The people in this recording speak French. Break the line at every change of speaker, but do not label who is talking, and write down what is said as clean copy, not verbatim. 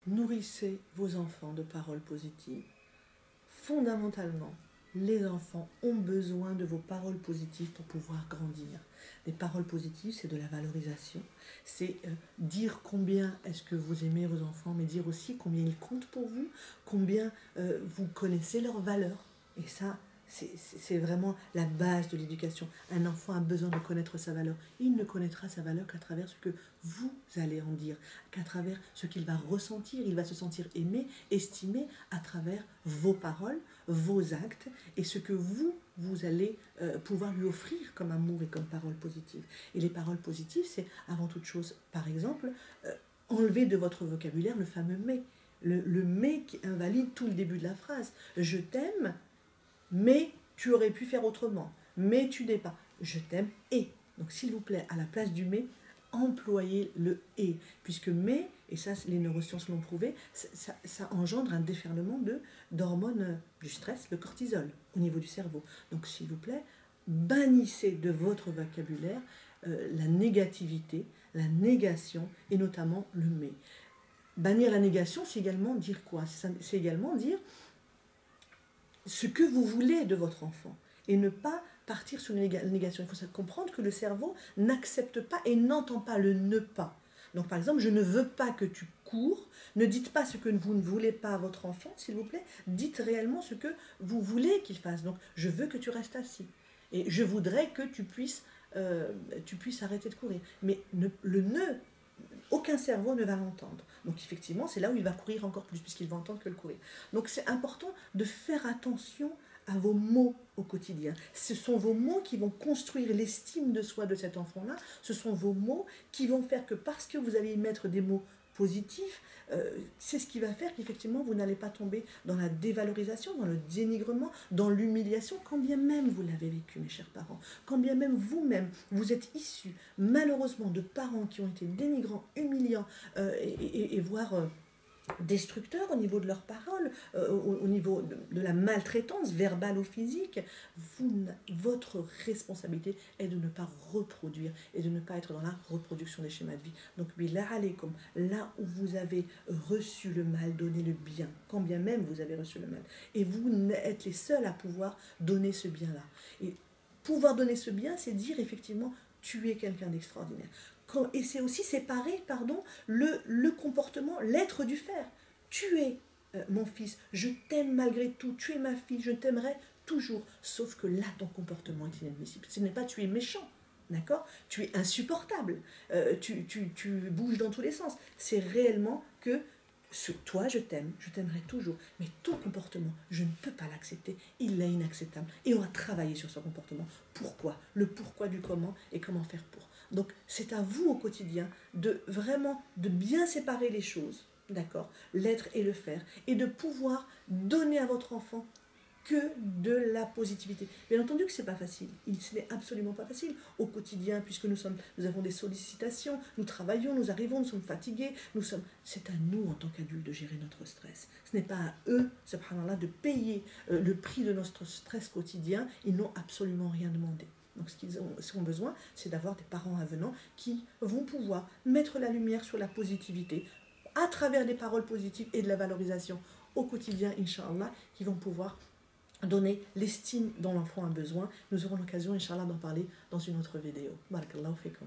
Nourrissez vos enfants de paroles positives. Fondamentalement, les enfants ont besoin de vos paroles positives pour pouvoir grandir. Des paroles positives, c'est de la valorisation. C'est dire combien est-ce que vous aimez vos enfants, mais dire aussi combien ils comptent pour vous, combien vous connaissez leurs valeurs. Et ça, c'est vraiment la base de l'éducation. Un enfant a besoin de connaître sa valeur. Il ne connaîtra sa valeur qu'à travers ce que vous allez en dire, qu'à travers ce qu'il va ressentir. Il va se sentir aimé, estimé à travers vos paroles, vos actes et ce que vous allez pouvoir lui offrir comme amour et comme paroles positives. Et les paroles positives, c'est avant toute chose, par exemple, enlever de votre vocabulaire le fameux mais. Le mais qui invalide tout le début de la phrase. Je t'aime, mais tu aurais pu faire autrement. Mais tu n'es pas. Je t'aime et. Donc s'il vous plaît, à la place du mais, employez le et. Puisque mais, et ça les neurosciences l'ont prouvé, ça engendre un déferlement d'hormones du stress, le cortisol, au niveau du cerveau. Donc s'il vous plaît, bannissez de votre vocabulaire la négativité, la négation et notamment le mais. Bannir la négation, c'est également dire quoi? C'est également dire ce que vous voulez de votre enfant et ne pas partir sur la négation. Il faut comprendre que le cerveau n'accepte pas et n'entend pas le ne pas. Donc par exemple, je ne veux pas que tu cours. Ne dites pas ce que vous ne voulez pas à votre enfant, s'il vous plaît. Dites réellement ce que vous voulez qu'il fasse. Donc je veux que tu restes assis. Et je voudrais que tu puisses arrêter de courir. Mais le ne, aucun cerveau ne va l'entendre. Donc effectivement, c'est là où il va courir encore plus, puisqu'il va entendre que le courir. Donc c'est important de faire attention à vos mots au quotidien. Ce sont vos mots qui vont construire l'estime de soi de cet enfant-là. Ce sont vos mots qui vont faire que parce que vous allez y mettre des mots positifs, c'est ce qui va faire qu'effectivement vous n'allez pas tomber dans la dévalorisation, dans le dénigrement, dans l'humiliation, quand bien même vous l'avez vécu, mes chers parents, quand bien même vous-même, vous êtes issus malheureusement de parents qui ont été dénigrants, humiliants et voire destructeurs au niveau de leurs paroles, au niveau de la maltraitance verbale ou physique. Votre responsabilité est de ne pas reproduire et de ne pas être dans la reproduction des schémas de vie. Donc, billah alaykoum, là où vous avez reçu le mal, donnez le bien, quand bien même vous avez reçu le mal. Et vous êtes les seuls à pouvoir donner ce bien-là. Et pouvoir donner ce bien, c'est dire effectivement, tu es quelqu'un d'extraordinaire. Et c'est aussi séparer, le comportement, l'être du faire. Tu es mon fils, je t'aime malgré tout, tu es ma fille, je t'aimerai toujours. Sauf que là, ton comportement est inadmissible. Ce n'est pas tu es méchant, d'accord? Tu es insupportable, tu bouges dans tous les sens. C'est réellement que toi, je t'aime, je t'aimerai toujours, mais ton comportement, je ne peux pas l'accepter, il est inacceptable. Et on va travailler sur ce comportement. Pourquoi? Le pourquoi du comment et comment faire pour. Donc, c'est à vous au quotidien de vraiment de bien séparer les choses, d'accord, l'être et le faire, et de pouvoir donner à votre enfant que de la positivité. Bien entendu que ce n'est pas facile, ce n'est absolument pas facile au quotidien, puisque nous avons des sollicitations, nous travaillons, nous arrivons, nous sommes fatigués, c'est à nous en tant qu'adultes de gérer notre stress. Ce n'est pas à eux, subhanallah, de payer le prix de notre stress quotidien, ils n'ont absolument rien demandé. Donc ce qu'ils ont besoin, c'est d'avoir des parents avenants qui vont pouvoir mettre la lumière sur la positivité à travers des paroles positives et de la valorisation au quotidien, Inch'Allah, qui vont pouvoir donner l'estime dont l'enfant a besoin. Nous aurons l'occasion, Inch'Allah, d'en parler dans une autre vidéo. Barakallahu fikum.